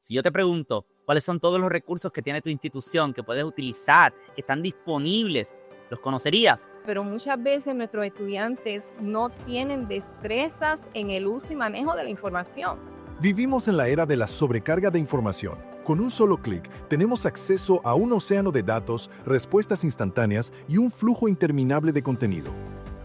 Si yo te pregunto cuáles son todos los recursos que tiene tu institución, que puedes utilizar, que están disponibles, ¿los conocerías? Pero muchas veces nuestros estudiantes no tienen destrezas en el uso y manejo de la información. Vivimos en la era de la sobrecarga de información. Con un solo clic, tenemos acceso a un océano de datos, respuestas instantáneas y un flujo interminable de contenido.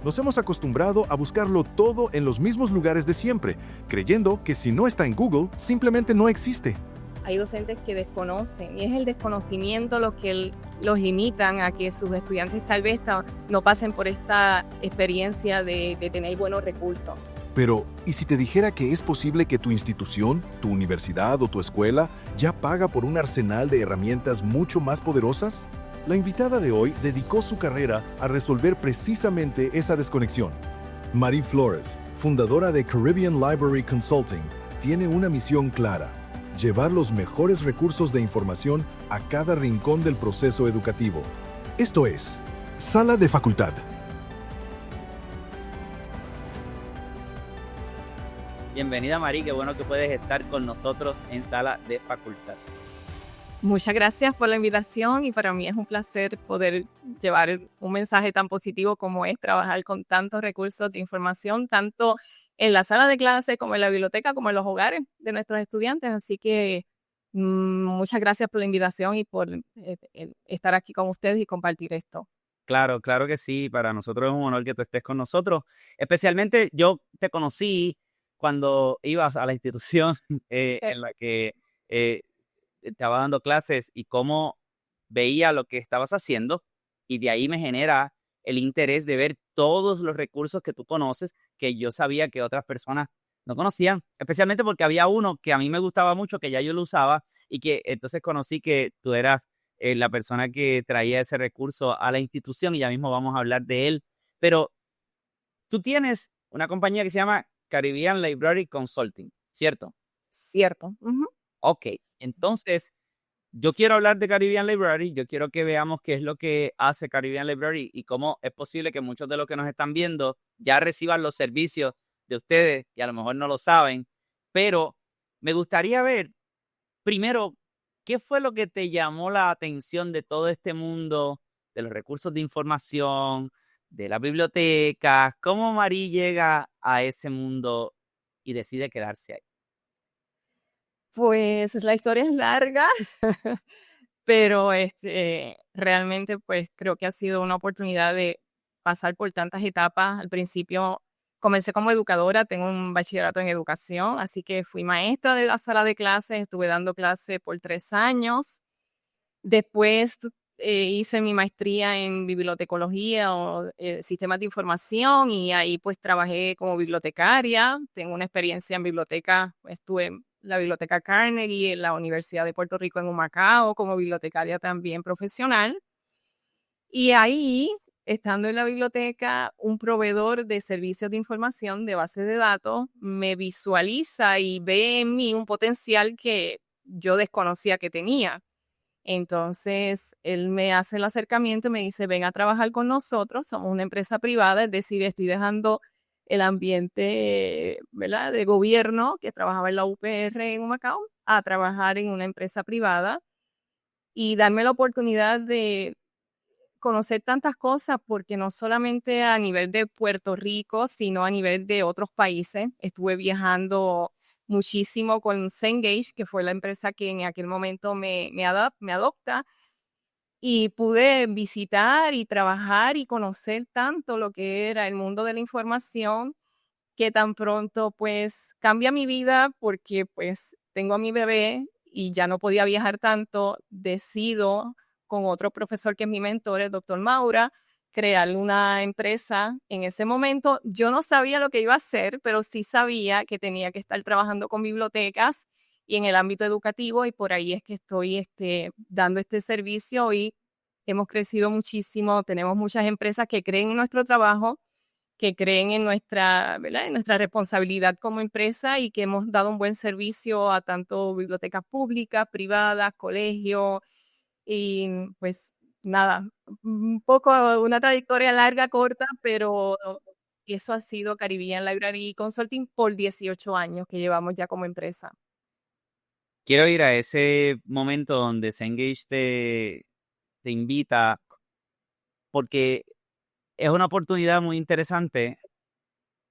Nos hemos acostumbrado a buscarlo todo en los mismos lugares de siempre, creyendo que si no está en Google, simplemente no existe. Hay docentes que desconocen y es el desconocimiento lo que los limitan a que sus estudiantes tal vez no pasen por esta experiencia de tener buenos recursos. Pero, ¿y si te dijera que es posible que tu institución, tu universidad o tu escuela ya paga por un arsenal de herramientas mucho más poderosas? La invitada de hoy dedicó su carrera a resolver precisamente esa desconexión. Marie Flores, fundadora de Caribbean Library Consulting, tiene una misión clara: llevar los mejores recursos de información a cada rincón del proceso educativo. Esto es Sala de Facultad. Bienvenida, Marí, qué bueno que puedes estar con nosotros en Sala de Facultad. Muchas gracias por la invitación y para mí es un placer poder llevar un mensaje tan positivo como es trabajar con tantos recursos de información, tanto en la sala de clase como en la biblioteca, como en los hogares de nuestros estudiantes. Así que muchas gracias por la invitación y por estar aquí con ustedes y compartir esto. Claro, claro que sí, para nosotros es un honor que tú estés con nosotros. Especialmente yo te conocí cuando ibas a la institución en la que estaba dando clases y cómo veía lo que estabas haciendo, y de ahí me genera el interés de ver todos los recursos que tú conoces, que yo sabía que otras personas no conocían, especialmente porque había uno que a mí me gustaba mucho, que ya yo lo usaba, y que entonces conocí que tú eras la persona que traía ese recurso a la institución, y ya mismo vamos a hablar de él. Pero tú tienes una compañía que se llama Caribbean Library Consulting, ¿cierto? Cierto. Ujú. Ok, entonces yo quiero hablar de Caribbean Library, yo quiero que veamos qué es lo que hace Caribbean Library y cómo es posible que muchos de los que nos están viendo ya reciban los servicios de ustedes y a lo mejor no lo saben, pero me gustaría ver primero qué fue lo que te llamó la atención de todo este mundo, de los recursos de información, de las bibliotecas, cómo Marí llega a ese mundo y decide quedarse ahí. Pues la historia es larga, pero realmente pues creo que ha sido una oportunidad de pasar por tantas etapas. Al principio comencé como educadora, tengo un bachillerato en educación, así que fui maestra de la sala de clases, estuve dando clases por 3 años. Después hice mi maestría en bibliotecología o sistemas de información y ahí pues trabajé como bibliotecaria. Tengo una experiencia en biblioteca, estuve en la Biblioteca Carnegie, en la Universidad de Puerto Rico en Humacao, como bibliotecaria también profesional. Y ahí, estando en la biblioteca, un proveedor de servicios de información de bases de datos me visualiza y ve en mí un potencial que yo desconocía que tenía. Entonces, él me hace el acercamiento y me dice, ven a trabajar con nosotros, somos una empresa privada, es decir, estoy dejando el ambiente, ¿verdad?, de gobierno, que trabajaba en la UPR en Humacao, a trabajar en una empresa privada y darme la oportunidad de conocer tantas cosas, porque no solamente a nivel de Puerto Rico, sino a nivel de otros países. Estuve viajando muchísimo con Cengage, que fue la empresa que en aquel momento me adopta, y pude visitar y trabajar y conocer tanto lo que era el mundo de la información, que tan pronto pues cambia mi vida porque pues tengo a mi bebé y ya no podía viajar tanto, decido con otro profesor que es mi mentor, el doctor Maura, crear una empresa. En ese momento yo no sabía lo que iba a hacer, pero sí sabía que tenía que estar trabajando con bibliotecas y en el ámbito educativo, y por ahí es que estoy dando este servicio y hemos crecido muchísimo. Tenemos muchas empresas que creen en nuestro trabajo, que creen en nuestra, ¿verdad?, en nuestra responsabilidad como empresa, y que hemos dado un buen servicio a tanto bibliotecas públicas, privadas, colegios y pues nada, un poco una trayectoria larga, corta, pero eso ha sido Caribbean Library Consulting por 18 años que llevamos ya como empresa. quiero ir a ese momento donde Cengage te invita, porque es una oportunidad muy interesante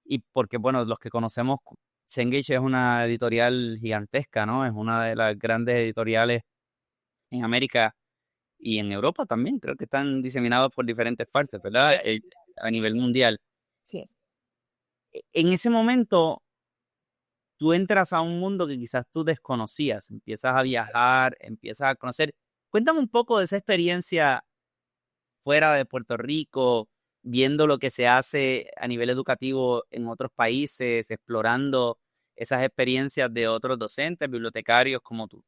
y porque, bueno, los que conocemos, Cengage es una editorial gigantesca, ¿no? Es una de las grandes editoriales en América y en Europa también. Creo que están diseminados por diferentes partes, ¿verdad? A nivel mundial. Sí. En ese momento, tú entras a un mundo que quizás tú desconocías, empiezas a viajar, empiezas a conocer. Cuéntame un poco de esa experiencia fuera de Puerto Rico, viendo lo que se hace a nivel educativo en otros países, explorando esas experiencias de otros docentes, bibliotecarios como tú.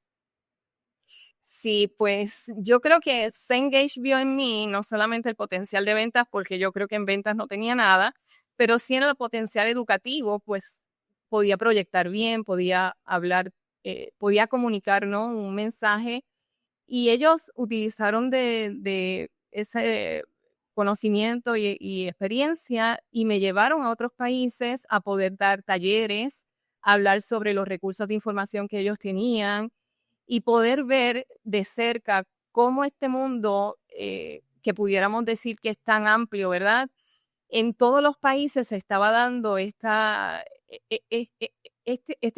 Sí, pues yo creo que Cengage vio en mí no solamente el potencial de ventas, porque yo creo que en ventas no tenía nada, pero sí en el potencial educativo, pues podía proyectar bien, podía hablar, podía comunicar, ¿no? Un mensaje. Y ellos utilizaron de ese conocimiento y experiencia y me llevaron a otros países a poder dar talleres, hablar sobre los recursos de información que ellos tenían y poder ver de cerca cómo este mundo, que pudiéramos decir que es tan amplio, ¿verdad? En todos los países se estaba dando este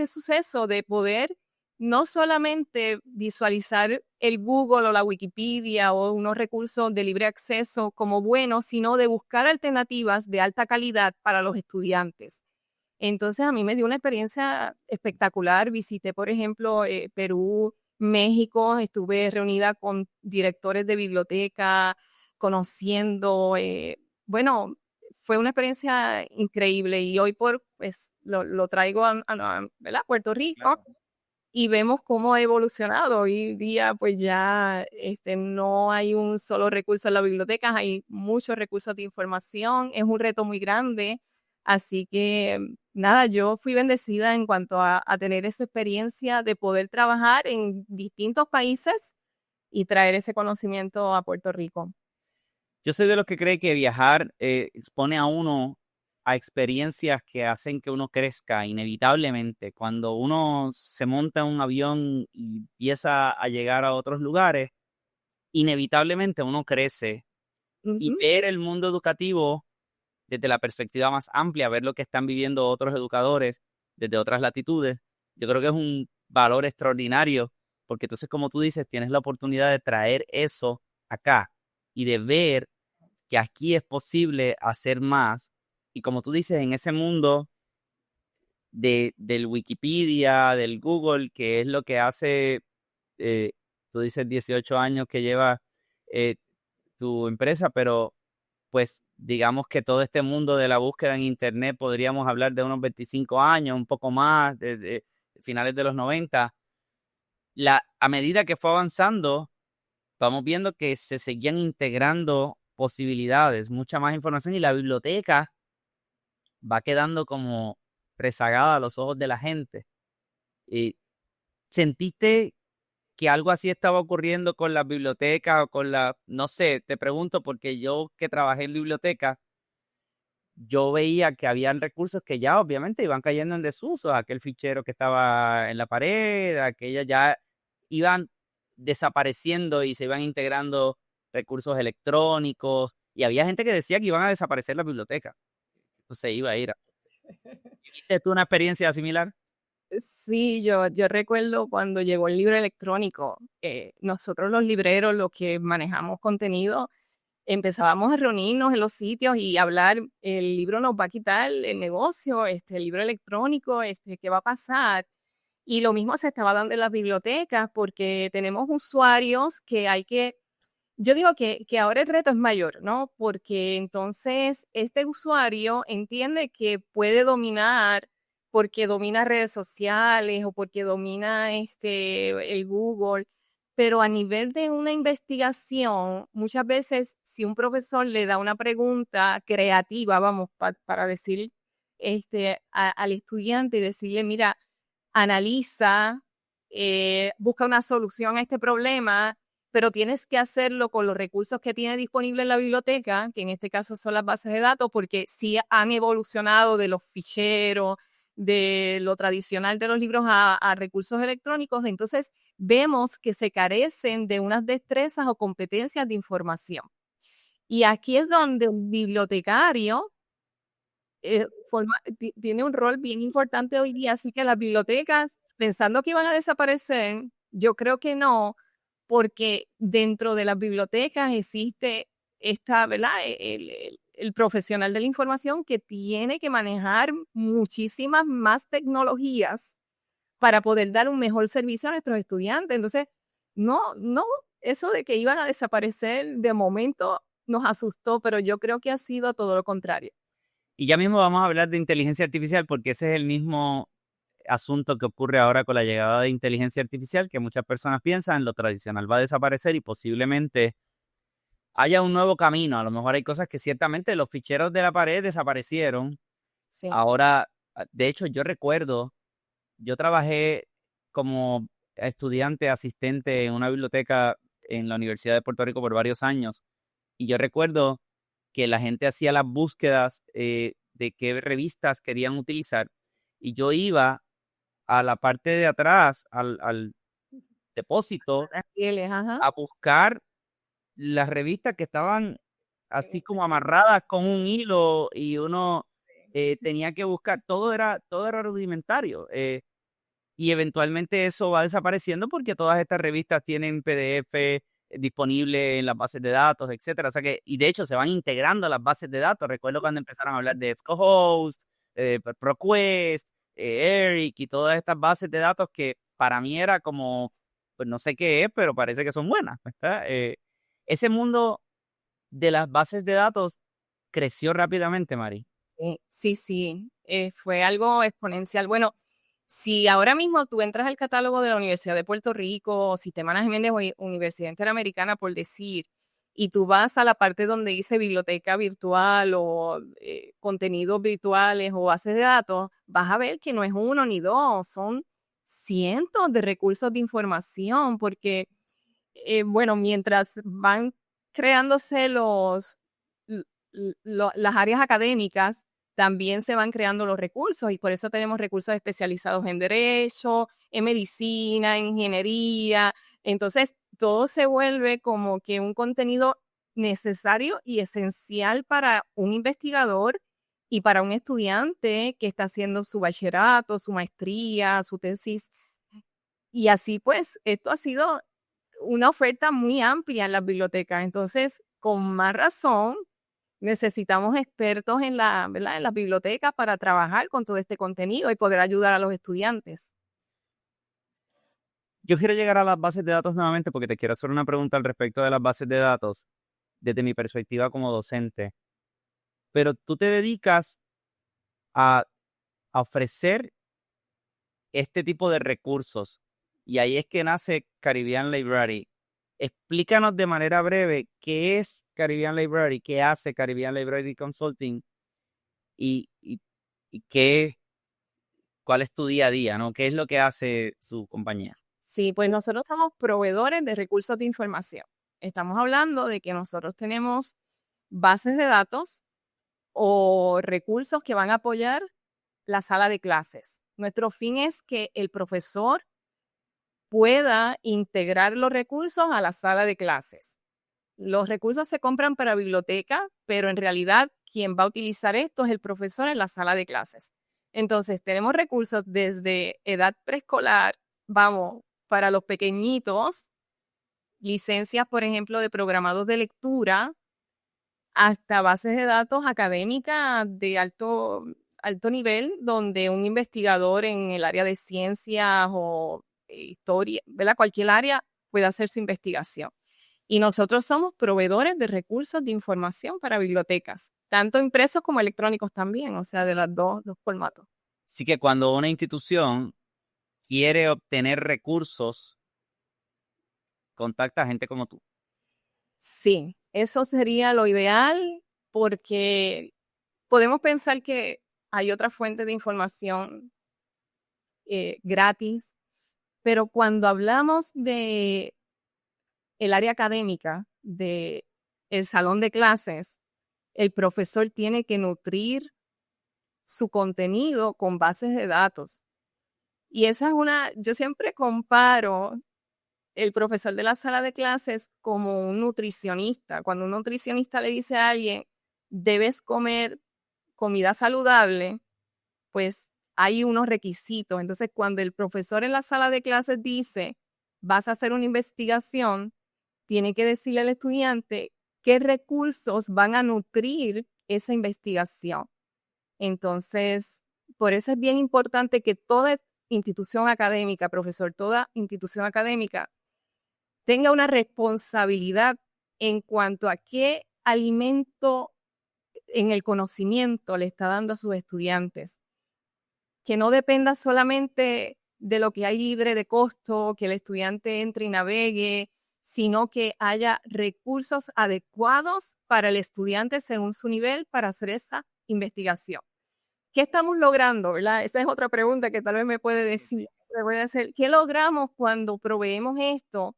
suceso de poder no solamente visualizar el Google o la Wikipedia o unos recursos de libre acceso como buenos, sino de buscar alternativas de alta calidad para los estudiantes. Entonces a mí me dio una experiencia espectacular. Visité, por ejemplo, Perú, México, estuve reunida con directores de biblioteca, conociendo, bueno, fue una experiencia increíble y hoy pues lo traigo ¿verdad? Puerto Rico y vemos cómo ha evolucionado. Hoy día pues ya no hay un solo recurso en las bibliotecas, hay muchos recursos de información, es un reto muy grande. Así que nada, yo fui bendecida en cuanto a tener esa experiencia de poder trabajar en distintos países y traer ese conocimiento a Puerto Rico. Yo soy de los que cree que viajar expone a uno a experiencias que hacen que uno crezca inevitablemente. Cuando uno se monta en un avión y empieza a llegar a otros lugares, inevitablemente uno crece y Ujú. ver el mundo educativo desde la perspectiva más amplia, ver lo que están viviendo otros educadores desde otras latitudes, yo creo que es un valor extraordinario, porque entonces, como tú dices, tienes la oportunidad de traer eso acá y de ver que aquí es posible hacer más. Y como tú dices, en ese mundo del Wikipedia, del Google, que es lo que hace, eh, tú dices 18 años que lleva eh, tu empresa, pero pues digamos que todo este mundo de la búsqueda en Internet podríamos hablar de unos 25 años, un poco más, de finales de los 90. A medida que fue avanzando, vamos viendo que se seguían integrando posibilidades, mucha más información y la biblioteca va quedando como rezagada a los ojos de la gente. Y ¿sentiste que algo así estaba ocurriendo con las bibliotecas o con no sé, te pregunto porque yo que trabajé en biblioteca, yo veía que habían recursos que ya obviamente iban cayendo en desuso, aquel fichero que estaba en la pared, aquellas ya iban desapareciendo y se iban integrando recursos electrónicos y había gente que decía que iban a desaparecer las bibliotecas. Entonces se iba a ir. ¿Viste tú una experiencia similar? Sí, yo recuerdo cuando llegó el libro electrónico, nosotros los libreros, los que manejamos contenido, empezábamos a reunirnos en los sitios y hablar, el libro nos va a quitar el negocio, el libro electrónico, ¿qué va a pasar? Y lo mismo se estaba dando en las bibliotecas porque tenemos usuarios que hay que, yo digo que ahora el reto es mayor, ¿no? Porque entonces este usuario entiende que puede dominar porque domina redes sociales o porque domina el Google, pero a nivel de una investigación, muchas veces si un profesor le da una pregunta creativa, vamos, para decir al estudiante y decirle, mira, analiza, busca una solución a este problema, pero tienes que hacerlo con los recursos que tiene disponible en la biblioteca, que en este caso son las bases de datos, porque sí han evolucionado de los ficheros, de lo tradicional de los libros a recursos electrónicos, entonces vemos que se carecen de unas destrezas o competencias de información. Y aquí es donde un bibliotecario tiene un rol bien importante hoy día, así que las bibliotecas, pensando que iban a desaparecer, yo creo que no, porque dentro de las bibliotecas existe ¿verdad? El profesional de la información que tiene que manejar muchísimas más tecnologías para poder dar un mejor servicio a nuestros estudiantes. Entonces, no, eso de que iban a desaparecer de momento nos asustó, pero yo creo que ha sido todo lo contrario. Y ya mismo vamos a hablar de inteligencia artificial porque ese es el mismo asunto que ocurre ahora con la llegada de inteligencia artificial, que muchas personas piensan lo tradicional va a desaparecer y posiblemente haya un nuevo camino. A lo mejor hay cosas que ciertamente los ficheros de la pared desaparecieron. Sí. Ahora, de hecho, yo trabajé como estudiante asistente en una biblioteca en la Universidad de Puerto Rico por varios años y yo recuerdo que la gente hacía las búsquedas de qué revistas querían utilizar y yo iba a la parte de atrás, al depósito, Ajá. a buscar las revistas que estaban así como amarradas con un hilo y uno tenía que buscar, todo era rudimentario. Y eventualmente eso va desapareciendo porque todas estas revistas tienen PDF disponible en las bases de datos, etcétera. O sea que, y de hecho se van integrando a las bases de datos. Recuerdo cuando empezaron a hablar de EBSCOhost, ProQuest, ERIC y todas estas bases de datos que para mí era como, pues no sé qué es, pero parece que son buenas, ¿verdad? Ese mundo de las bases de datos creció rápidamente, Mari. Sí, fue algo exponencial. Bueno, si ahora mismo tú entras al catálogo de la Universidad de Puerto Rico, Sistema Ana Jiménez o Universidad Interamericana, por decir, y tú vas a la parte donde dice biblioteca virtual o contenidos virtuales o bases de datos, vas a ver que no es uno ni dos, son cientos de recursos de información, porque, bueno, mientras van creándose las áreas académicas, también se van creando los recursos y por eso tenemos recursos especializados en derecho, en medicina, en ingeniería. Entonces, todo se vuelve como que un contenido necesario y esencial para un investigador y para un estudiante que está haciendo su bachillerato, su maestría, su tesis. Y así pues, esto ha sido una oferta muy amplia en las bibliotecas. Entonces, con más razón, necesitamos expertos ¿verdad? En las bibliotecas para trabajar con todo este contenido y poder ayudar a los estudiantes. Yo quiero llegar a las bases de datos nuevamente porque te quiero hacer una pregunta al respecto de las bases de datos desde mi perspectiva como docente. Pero tú te dedicas a ofrecer este tipo de recursos y ahí es que nace Caribbean Library. Explícanos de manera breve qué es Caribbean Library, qué hace Caribbean Library Consulting y cuál es tu día a día, ¿no? ¿Qué es lo que hace tu compañía? Sí, pues nosotros somos proveedores de recursos de información. Estamos hablando de que nosotros tenemos bases de datos o recursos que van a apoyar la sala de clases. Nuestro fin es que el profesor pueda integrar los recursos a la sala de clases. Los recursos se compran para biblioteca, pero en realidad quien va a utilizar esto es el profesor en la sala de clases. Entonces, tenemos recursos desde edad preescolar, vamos, para los pequeñitos, licencias, por ejemplo, de programados de lectura, hasta bases de datos académicas de alto nivel, donde un investigador en el área de ciencias o historia, ¿verdad? Cualquier área puede hacer su investigación. Y nosotros somos proveedores de recursos de información para bibliotecas, tanto impresos como electrónicos también, o sea, de los dos formatos. Así que cuando una institución quiere obtener recursos, contacta a gente como tú. Sí, eso sería lo ideal porque podemos pensar que hay otra fuente de información gratis, pero cuando hablamos de el área académica, de el salón de clases, el profesor tiene que nutrir su contenido con bases de datos. Y esa es yo siempre comparo el profesor de la sala de clases como un nutricionista. Cuando un nutricionista le dice a alguien, debes comer comida saludable, pues hay unos requisitos. Entonces, cuando el profesor en la sala de clases dice, vas a hacer una investigación, tiene que decirle al estudiante qué recursos van a nutrir esa investigación. Entonces, por eso es bien importante que toda institución académica, profesor, toda institución académica tenga una responsabilidad en cuanto a qué alimento en el conocimiento le está dando a sus estudiantes. Que no dependa solamente de lo que hay libre de costo, que el estudiante entre y navegue, sino que haya recursos adecuados para el estudiante según su nivel para hacer esa investigación. ¿Qué estamos logrando, verdad? Esa es otra pregunta que tal vez me puede decir. Le voy a hacer. ¿Qué logramos cuando proveemos esto?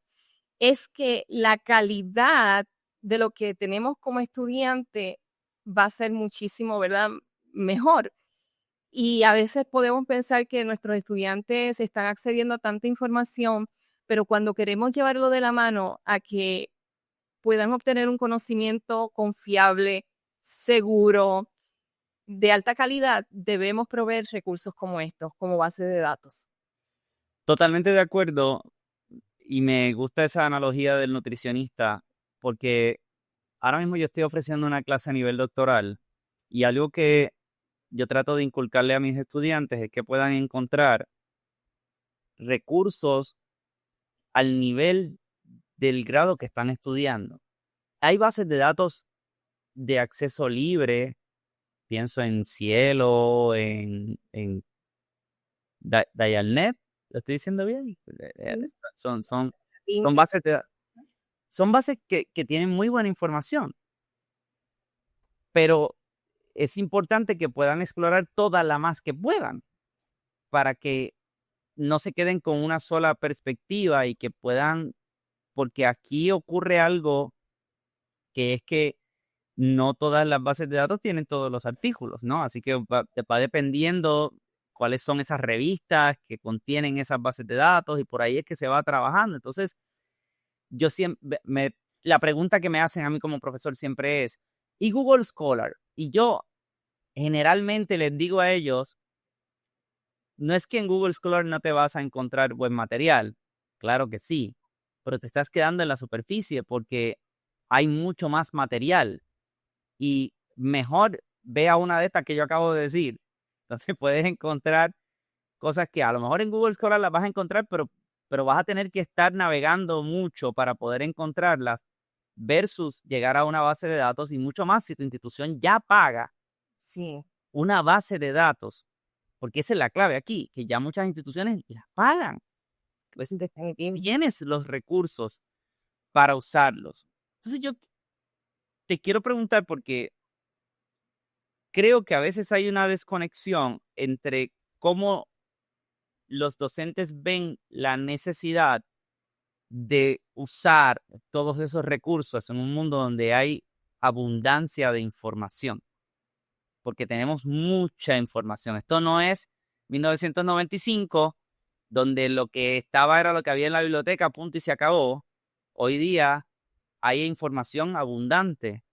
Es que la calidad de lo que tenemos como estudiante va a ser muchísimo, ¿verdad?, mejor. Y a veces podemos pensar que nuestros estudiantes están accediendo a tanta información, pero cuando queremos llevarlo de la mano a que puedan obtener un conocimiento confiable, seguro, de alta calidad, debemos proveer recursos como estos, como base de datos. Totalmente de acuerdo. Y me gusta esa analogía del nutricionista, porque ahora mismo yo estoy ofreciendo una clase a nivel doctoral y algo que yo trato de inculcarle a mis estudiantes es que puedan encontrar recursos al nivel del grado que están estudiando. Hay bases de datos de acceso libre, pienso en Cielo, en Dialnet, ¿lo estoy diciendo bien? Sí. Son bases son bases que tienen muy buena información, pero es importante que puedan explorar toda la más que puedan para que no se queden con una sola perspectiva y que puedan, porque aquí ocurre algo que es que no todas las bases de datos tienen todos los artículos, ¿no? Así que va dependiendo cuáles son esas revistas que contienen esas bases de datos y por ahí es que se va trabajando. Entonces, yo siempre, la pregunta que me hacen a mí como profesor siempre es, ¿y Google Scholar? Y yo generalmente les digo a ellos, no es que en Google Scholar no te vas a encontrar buen material, claro que sí, pero te estás quedando en la superficie porque hay mucho más material y mejor ve a una de estas que yo acabo de decir. Entonces puedes encontrar cosas que a lo mejor en Google Scholar las vas a encontrar, pero vas a tener que estar navegando mucho para poder encontrarlas versus llegar a una base de datos y mucho más si tu institución ya paga Sí. una base de datos, porque esa es la clave aquí, que ya muchas instituciones las pagan. Pues tienes los recursos para usarlos. Entonces yo te quiero preguntar porque creo que a veces hay una desconexión entre cómo los docentes ven la necesidad de usar todos esos recursos en un mundo donde hay abundancia de información, porque tenemos mucha información. Esto no es 1995, donde lo que estaba era lo que había en la biblioteca, punto y se acabó. Hoy día hay información abundante.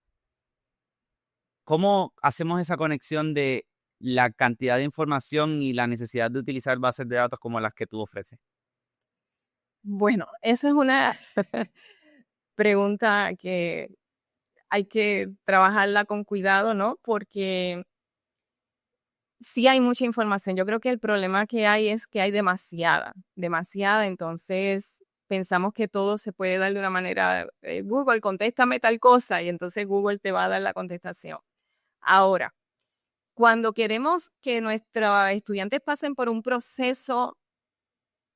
¿Cómo hacemos esa conexión de la cantidad de información y la necesidad de utilizar bases de datos como las que tú ofreces? Bueno, esa es una pregunta que hay que trabajarla con cuidado, ¿no? Porque sí hay mucha información. Yo creo que el problema que hay es que hay demasiada, entonces pensamos que todo se puede dar de una manera, Google, contéstame tal cosa, y entonces Google te va a dar la contestación. Ahora, cuando queremos que nuestros estudiantes pasen por un proceso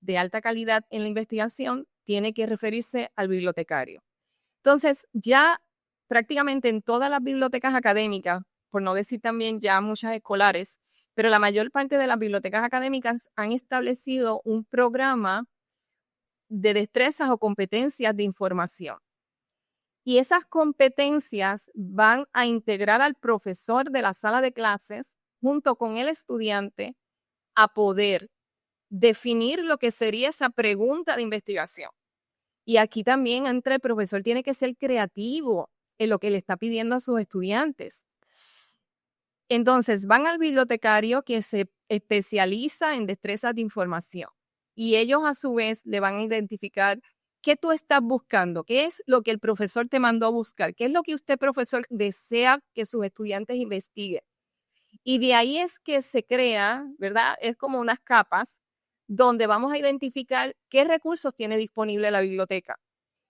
de alta calidad en la investigación, tiene que referirse al bibliotecario. Entonces, ya prácticamente en todas las bibliotecas académicas, por no decir también ya muchas escolares, pero la mayor parte de las bibliotecas académicas han establecido un programa de destrezas o competencias de información. Y esas competencias van a integrar al profesor de la sala de clases junto con el estudiante a poder definir lo que sería esa pregunta de investigación. Y aquí también entra el profesor, tiene que ser creativo en lo que le está pidiendo a sus estudiantes. Entonces, van al bibliotecario que se especializa en destrezas de información y ellos a su vez le van a identificar qué tú estás buscando, qué es lo que el profesor te mandó a buscar, qué es lo que usted, profesor, desea que sus estudiantes investiguen. Y de ahí es que se crea, ¿verdad? Es como unas capas donde vamos a identificar qué recursos tiene disponible la biblioteca.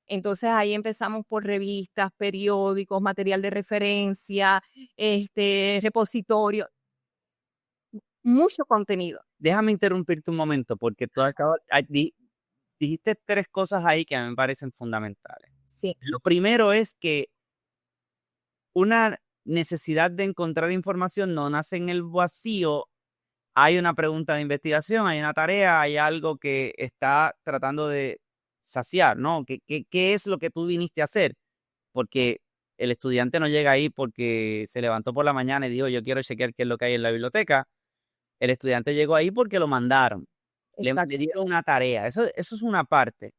Entonces ahí empezamos por revistas, periódicos, material de referencia, repositorio, mucho contenido. Déjame interrumpirte un momento porque tú dijiste 3 cosas ahí que a mí me parecen fundamentales. Sí. Lo primero es que una necesidad de encontrar información no nace en el vacío. Hay una pregunta de investigación, hay una tarea, hay algo que está tratando de saciar, ¿no? ¿Qué es lo que tú viniste a hacer? Porque el estudiante no llega ahí porque se levantó por la mañana y dijo, yo quiero chequear qué es lo que hay en la biblioteca. El estudiante llegó ahí porque lo mandaron. Le dieron una tarea. Eso es una parte.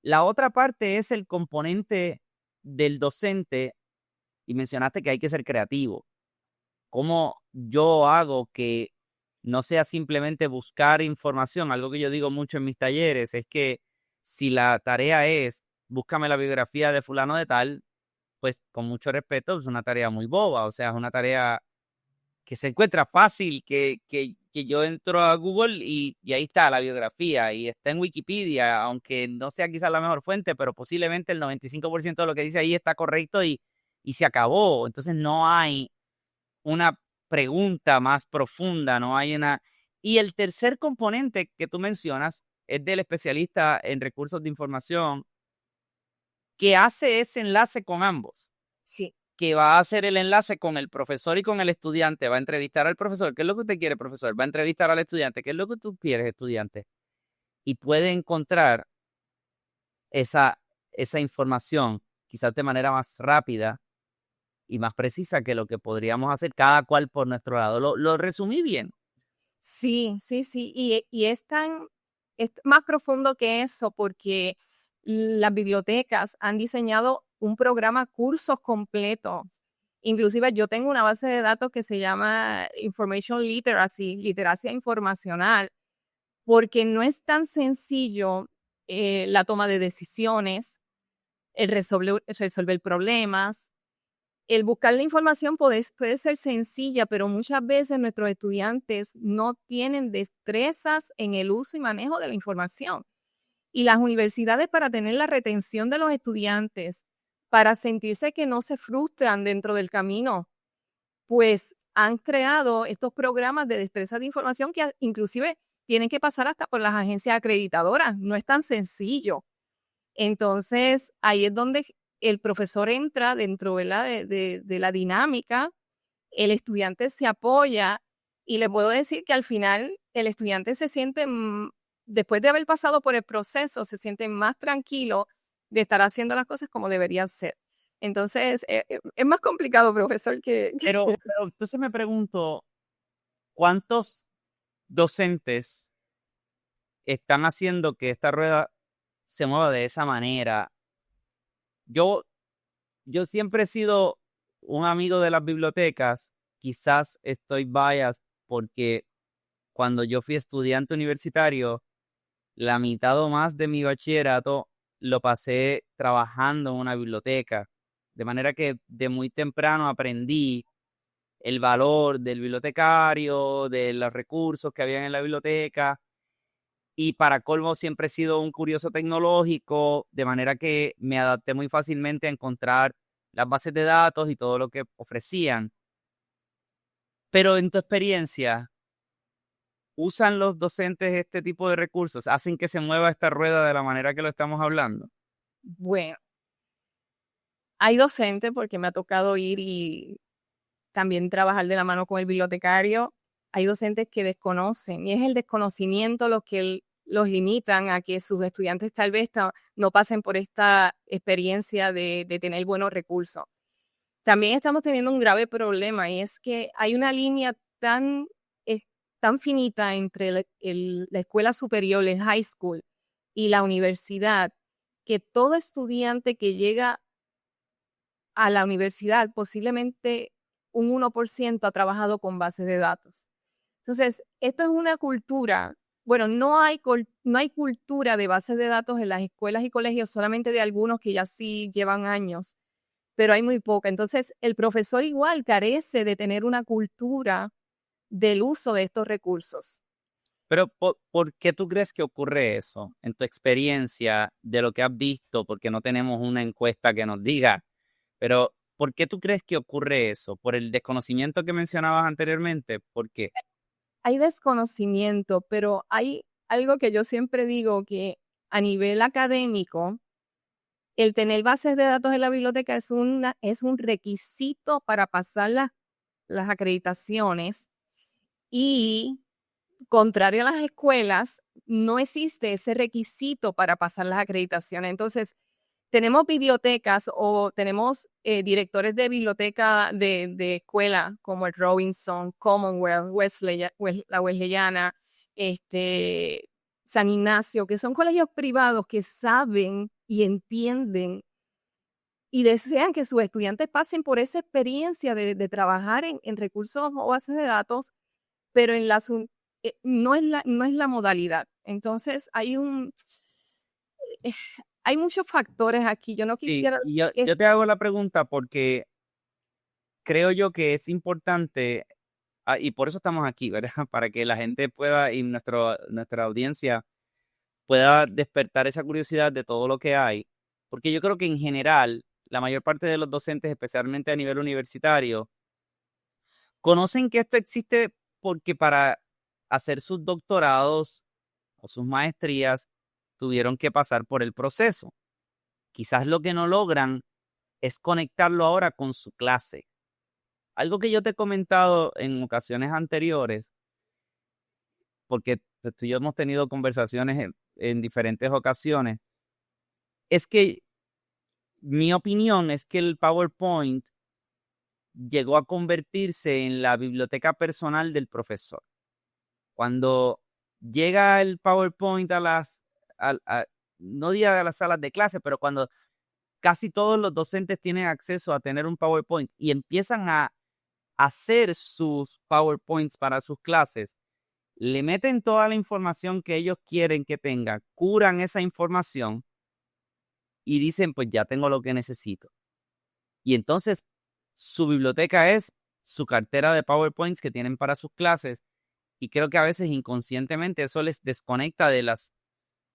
La otra parte es el componente del docente, y mencionaste que hay que ser creativo. ¿Cómo yo hago que no sea simplemente buscar información? Algo que yo digo mucho en mis talleres es que si la tarea es búscame la biografía de fulano de tal, pues con mucho respeto es una tarea muy boba, o sea, es una tarea que se encuentra fácil, que yo entro a Google y ahí está la biografía y está en Wikipedia, aunque no sea quizás la mejor fuente, pero posiblemente el 95% de lo que dice ahí está correcto y se acabó. Entonces no hay una pregunta más profunda, no hay una... Y el tercer componente que tú mencionas es del especialista en recursos de información que hace ese enlace con ambos. Sí. Que va a hacer el enlace con el profesor y con el estudiante, va a entrevistar al profesor, ¿qué es lo que usted quiere, profesor? Va a entrevistar al estudiante, ¿qué es lo que tú quieres, estudiante? Y puede encontrar esa información quizás de manera más rápida y más precisa que lo que podríamos hacer cada cual por nuestro lado. ¿Lo resumí bien? Sí. Y es más profundo que eso porque las bibliotecas han diseñado un programa cursos completos. Inclusive yo tengo una base de datos que se llama Information Literacy, literacia informacional, porque no es tan sencillo la toma de decisiones, el resolver problemas. El buscar la información puede ser sencilla, pero muchas veces nuestros estudiantes no tienen destrezas en el uso y manejo de la información. Y las universidades, para tener la retención de los estudiantes, para sentirse que no se frustran dentro del camino, pues han creado estos programas de destreza de información que inclusive tienen que pasar hasta por las agencias acreditadoras. No es tan sencillo. Entonces, ahí es donde el profesor entra dentro, ¿verdad?, de la dinámica, el estudiante se apoya y le puedo decir que al final el estudiante se siente, después de haber pasado por el proceso, se siente más tranquilo de estar haciendo las cosas como deberían ser. Entonces, es más complicado, profesor, Pero entonces me pregunto, ¿cuántos docentes están haciendo que esta rueda se mueva de esa manera? Yo siempre he sido un amigo de las bibliotecas, quizás estoy biased porque cuando yo fui estudiante universitario, la mitad o más de mi bachillerato lo pasé trabajando en una biblioteca, de manera que de muy temprano aprendí el valor del bibliotecario, de los recursos que había en la biblioteca. Y para colmo siempre he sido un curioso tecnológico, de manera que me adapté muy fácilmente a encontrar las bases de datos y todo lo que ofrecían. Pero en tu experiencia, ¿usan los docentes este tipo de recursos? ¿Hacen que se mueva esta rueda de la manera que lo estamos hablando? Bueno, hay docentes porque me ha tocado ir y también trabajar de la mano con el bibliotecario. Hay docentes que desconocen y es el desconocimiento los que los limitan a que sus estudiantes tal vez no pasen por esta experiencia de tener buenos recursos. También estamos teniendo un grave problema y es que hay una línea es tan finita entre la escuela superior, el high school, y la universidad, que todo estudiante que llega a la universidad, posiblemente un 1% ha trabajado con bases de datos. Entonces, esto es una cultura. Bueno, no hay cultura de bases de datos en las escuelas y colegios, solamente de algunos que ya sí llevan años, pero hay muy poca. Entonces, el profesor igual carece de tener una cultura del uso de estos recursos. Pero ¿por qué tú crees que ocurre eso? En tu experiencia, de lo que has visto, porque no tenemos una encuesta que nos diga, pero ¿por qué tú crees que ocurre eso? ¿Por el desconocimiento que mencionabas anteriormente? ¿Por qué? Hay desconocimiento, pero hay algo que yo siempre digo, que a nivel académico, el tener bases de datos en la biblioteca es un requisito para pasar las acreditaciones, y contrario a las escuelas, no existe ese requisito para pasar las acreditaciones. Entonces, tenemos bibliotecas o tenemos directores de biblioteca de escuela como el Robinson, Commonwealth, la Wesleyana, San Ignacio, que son colegios privados que saben y entienden y desean que sus estudiantes pasen por esa experiencia de trabajar en recursos o bases de datos, pero no es la modalidad. Entonces, hay muchos factores aquí. Yo no Sí, quisiera y yo te hago la pregunta porque creo yo que es importante, y por eso estamos aquí, ¿verdad? Para que la gente pueda y nuestra audiencia pueda despertar esa curiosidad de todo lo que hay, porque yo creo que en general, la mayor parte de los docentes, especialmente a nivel universitario, conocen que esto existe porque para hacer sus doctorados o sus maestrías tuvieron que pasar por el proceso. Quizás lo que no logran es conectarlo ahora con su clase. Algo que yo te he comentado en ocasiones anteriores, porque pues, tú y yo hemos tenido conversaciones en diferentes ocasiones, es que mi opinión es que el PowerPoint llegó a convertirse en la biblioteca personal del profesor. Cuando llega el PowerPoint no diga a las salas de clase, pero cuando casi todos los docentes tienen acceso a tener un PowerPoint y empiezan a hacer sus PowerPoints para sus clases, le meten toda la información que ellos quieren que tenga, curan esa información y dicen, pues ya tengo lo que necesito. Y entonces su biblioteca es su cartera de PowerPoints que tienen para sus clases, y creo que a veces inconscientemente eso les desconecta de las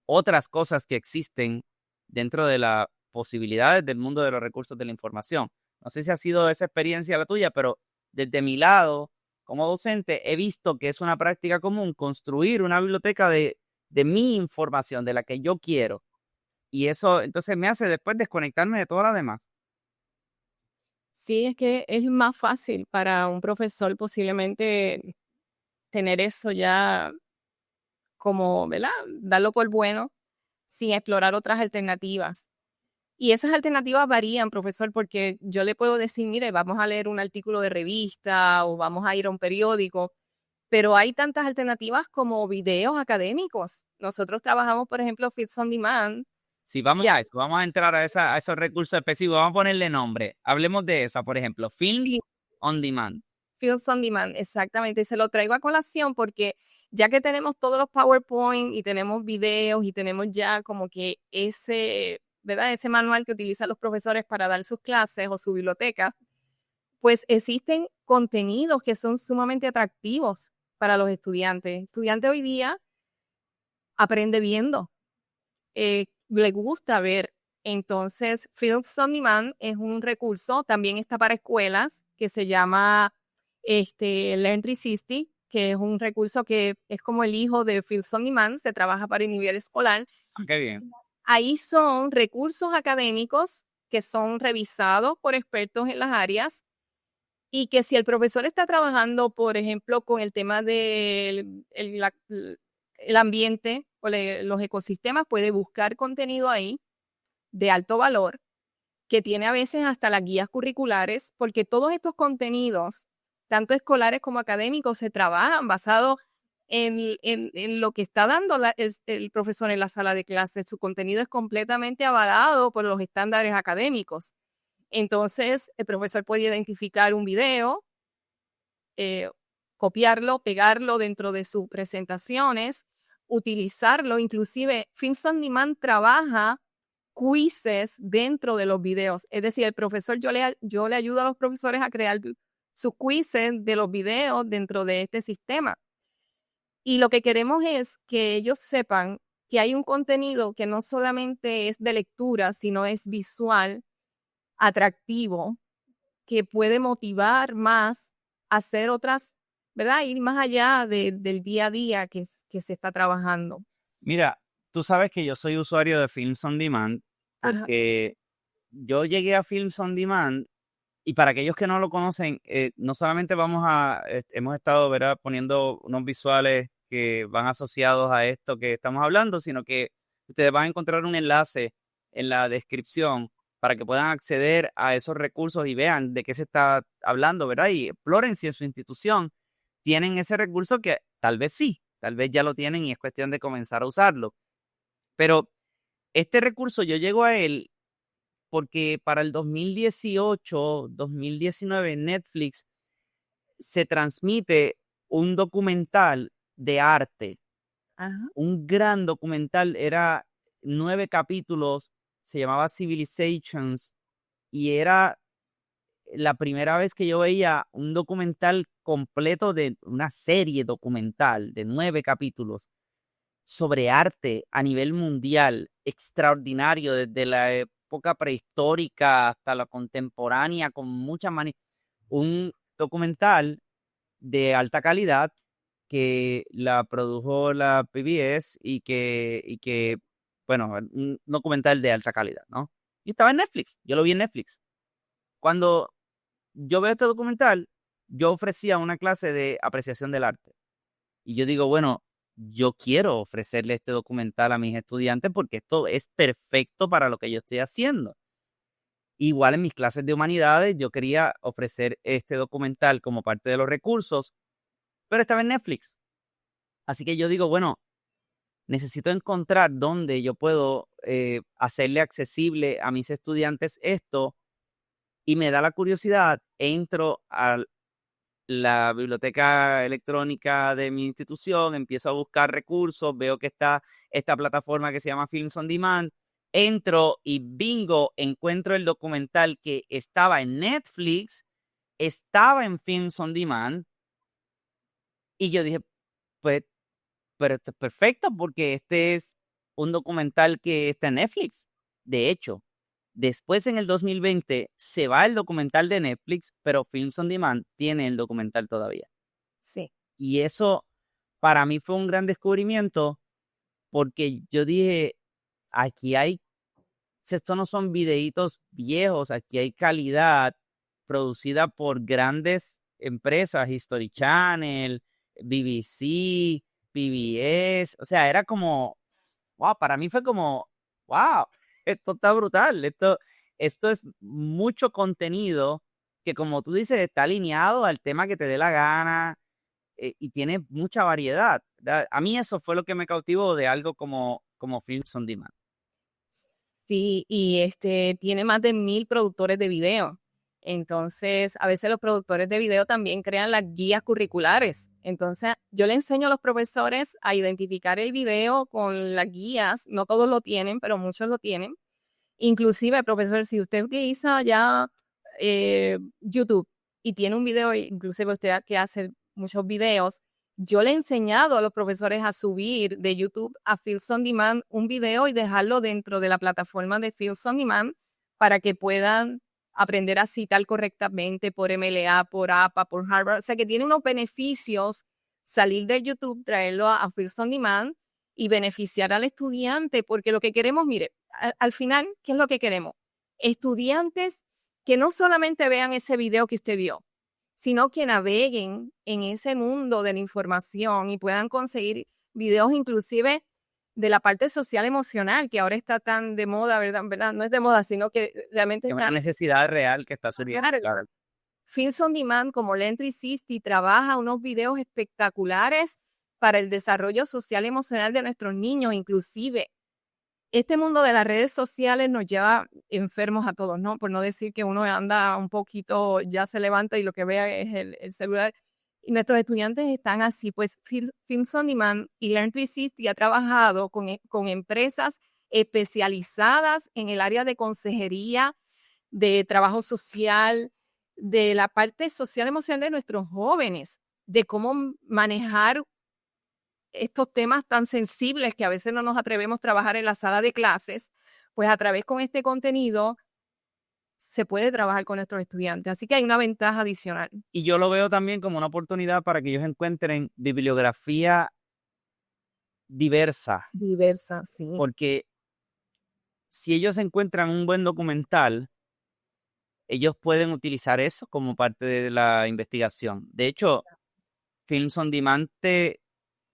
otras cosas que existen dentro de las posibilidades del mundo de los recursos de la información. No sé si ha sido esa experiencia la tuya, pero desde mi lado, como docente, he visto que es una práctica común construir una biblioteca de mi información, de la que yo quiero. Y eso entonces me hace después desconectarme de todas las demás. Sí, es que es más fácil para un profesor posiblemente tener eso ya como, ¿verdad? Darlo por bueno sin explorar otras alternativas. Y esas alternativas varían, profesor, porque yo le puedo decir, mire, vamos a leer un artículo de revista o vamos a ir a un periódico, pero hay tantas alternativas como videos académicos. Nosotros trabajamos, por ejemplo, Fits on Demand. Sí, vamos a eso, vamos a entrar a esos recursos específicos, vamos a ponerle nombre. Hablemos de esa, por ejemplo, Films on Demand. Fields on Demand, exactamente. Y se lo traigo a colación porque ya que tenemos todos los PowerPoint y tenemos videos y tenemos ya como que ¿verdad? Ese manual que utilizan los profesores para dar sus clases o su biblioteca, pues existen contenidos que son sumamente atractivos para los estudiantes. El estudiante hoy día aprende viendo, le gusta ver. Entonces, Fields on Demand es un recurso, también está para escuelas, que se llama Learn 360, que es un recurso que es como el hijo de Fields on Demand, se trabaja para el nivel escolar. Qué bien. Ahí son recursos académicos que son revisados por expertos en las áreas, y que si el profesor está trabajando, por ejemplo, con el tema del el ambiente o los ecosistemas, puede buscar contenido ahí de alto valor, que tiene a veces hasta las guías curriculares, porque todos estos contenidos tanto escolares como académicos, se trabajan basado en lo que está dando el profesor en la sala de clases. Su contenido es completamente avalado por los estándares académicos. Entonces, el profesor puede identificar un video, copiarlo, pegarlo dentro de sus presentaciones, utilizarlo. Inclusive, Films on Demand trabaja quizzes dentro de los videos. Es decir, el profesor, yo le ayudo a los profesores a crear sus quizzes de los videos dentro de este sistema. Y lo que queremos es que ellos sepan que hay un contenido que no solamente es de lectura, sino es visual, atractivo, que puede motivar más a hacer otras, ¿verdad? Ir más allá del día a día que se está trabajando. Mira, tú sabes que yo soy usuario de Films on Demand, Ajá. porque yo llegué a Films on Demand y para aquellos que no lo conocen, no solamente hemos estado, ¿verdad?, poniendo unos visuales que van asociados a esto que estamos hablando, sino que ustedes van a encontrar un enlace en la descripción para que puedan acceder a esos recursos y vean de qué se está hablando, ¿verdad? Y exploren si en su institución tienen ese recurso, que tal vez sí, tal vez ya lo tienen y es cuestión de comenzar a usarlo. Pero este recurso yo llego a él porque para el 2018, 2019 Netflix se transmite un documental de arte, Ajá. un gran documental, era 9 capítulos, se llamaba Civilizations y era la primera vez que yo veía un documental completo, de una serie documental de 9 capítulos sobre arte a nivel mundial, extraordinario, desde la época prehistórica hasta la contemporánea, con muchas un documental de alta calidad que la produjo la PBS y que, bueno, un documental de alta calidad, ¿no? Y estaba en Netflix, yo lo vi en Netflix. Cuando yo veo este documental, yo ofrecía una clase de apreciación del arte. Y yo digo, bueno, yo quiero ofrecerle este documental a mis estudiantes porque esto es perfecto para lo que yo estoy haciendo. Igual en mis clases de humanidades, yo quería ofrecer este documental como parte de los recursos, pero estaba en Netflix. Así que yo digo, bueno, necesito encontrar dónde yo puedo hacerle accesible a mis estudiantes esto, y me da la curiosidad, entro a la biblioteca electrónica de mi institución, empiezo a buscar recursos, veo que está esta plataforma que se llama Films on Demand, entro y bingo, encuentro el documental que estaba en Netflix, estaba en Films on Demand, y yo dije, pues, pero esto es perfecto porque este es un documental que está en Netflix. De hecho, después en el 2020 se va el documental de Netflix, pero Films on Demand tiene el documental todavía. Sí. Y eso para mí fue un gran descubrimiento porque yo dije, aquí hay, estos no son videitos viejos, aquí hay calidad producida por grandes empresas, History Channel, BBC, PBS, o sea, era como, wow, para mí fue como, wow, esto está brutal, esto es mucho contenido que, como tú dices, está alineado al tema que te dé la gana, y tiene mucha variedad, ¿verdad? A mí eso fue lo que me cautivó de algo como Films on Demand. Sí, y tiene más de 1000 productores de video. Entonces, a veces los productores de video también crean las guías curriculares. Entonces, yo le enseño a los profesores a identificar el video con las guías. No todos lo tienen, pero muchos lo tienen. Inclusive, profesor, si usted utiliza ya YouTube y tiene un video, inclusive usted que hace muchos videos, yo le he enseñado a los profesores a subir de YouTube a Films on Demand un video y dejarlo dentro de la plataforma de Films on Demand para que puedan aprender a citar correctamente por MLA, por APA, por Harvard. O sea, que tiene unos beneficios salir de YouTube, traerlo a Films on Demand y beneficiar al estudiante, porque lo que queremos, mire, al final, ¿qué es lo que queremos? Estudiantes que no solamente vean ese video que usted dio, sino que naveguen en ese mundo de la información y puedan conseguir videos inclusive de la parte social emocional, que ahora está tan de moda, ¿verdad? No es de moda, sino que realmente Es está una necesidad real que está surgiendo. claro. Claro. Films on Demand como Learn360 trabaja unos videos espectaculares para el desarrollo social y emocional de nuestros niños. Inclusive, este mundo de las redes sociales nos lleva enfermos a todos, ¿no? Por no decir que uno anda un poquito, ya se levanta y lo que vea es el celular. Y nuestros estudiantes están así, pues Films on Demand y Learn360 ha trabajado con empresas especializadas en el área de consejería, de trabajo social, de la parte social emocional de nuestros jóvenes, de cómo manejar estos temas tan sensibles que a veces no nos atrevemos a trabajar en la sala de clases, pues a través con este contenido se puede trabajar con nuestros estudiantes. Así que hay una ventaja adicional. Y yo lo veo también como una oportunidad para que ellos encuentren bibliografía diversa, Diversa, sí. porque si ellos encuentran un buen documental, ellos pueden utilizar eso como parte de la investigación. De hecho, Films on Demand te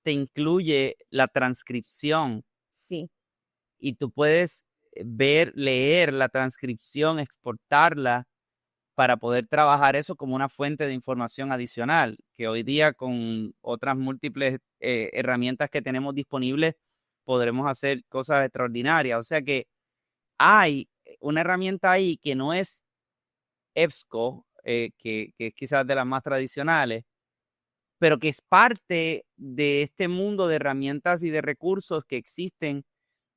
incluye la transcripción Sí. y tú puedes ver, leer la transcripción, exportarla para poder trabajar eso como una fuente de información adicional, que hoy día con otras múltiples herramientas que tenemos disponibles podremos hacer cosas extraordinarias. O sea que hay una herramienta ahí que no es EBSCO, que es quizás de las más tradicionales, pero que es parte de este mundo de herramientas y de recursos que existen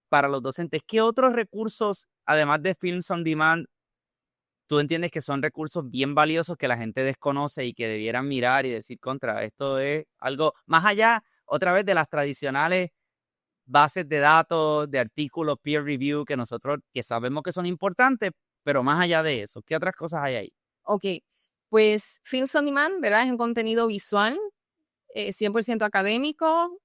para los docentes. ¿Qué otros recursos, además de Films on Demand, tú entiendes que son recursos bien valiosos que la gente desconoce y que debieran mirar y decir contra? Esto es algo más allá, otra vez, de las tradicionales bases de datos, de artículos, peer review, que nosotros que sabemos que son importantes, pero más allá de eso, ¿qué otras cosas hay ahí? Ok, pues Films on Demand, ¿verdad? Es un contenido visual, 100% académico,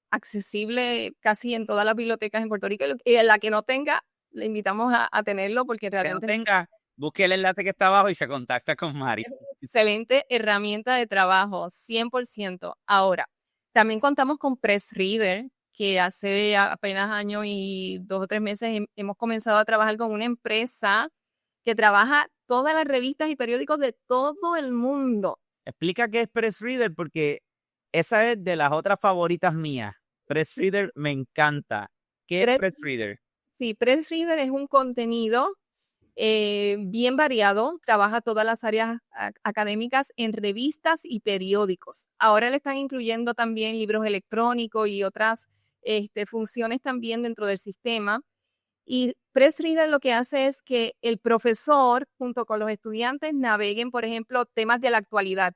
accesible casi en todas las bibliotecas en Puerto Rico. Y en la que no tenga, le invitamos a tenerlo porque Que no realmente tenga, busque el enlace que está abajo y se contacta con Mari. excelente herramienta de trabajo, 100%. Ahora, también contamos con PressReader, que hace apenas año y 2 o 3 meses hemos comenzado a trabajar con una empresa que trabaja todas las revistas y periódicos de todo el mundo. Explica qué es PressReader, porque esa es de las otras favoritas mías. PressReader me encanta. ¿Qué es Press- PressReader? Sí, PressReader es un contenido bien variado, trabaja todas las áreas académicas en revistas y periódicos. Ahora le están incluyendo también libros electrónicos y otras funciones también dentro del sistema. Y PressReader lo que hace es que el profesor junto con los estudiantes naveguen, por ejemplo, temas de la actualidad.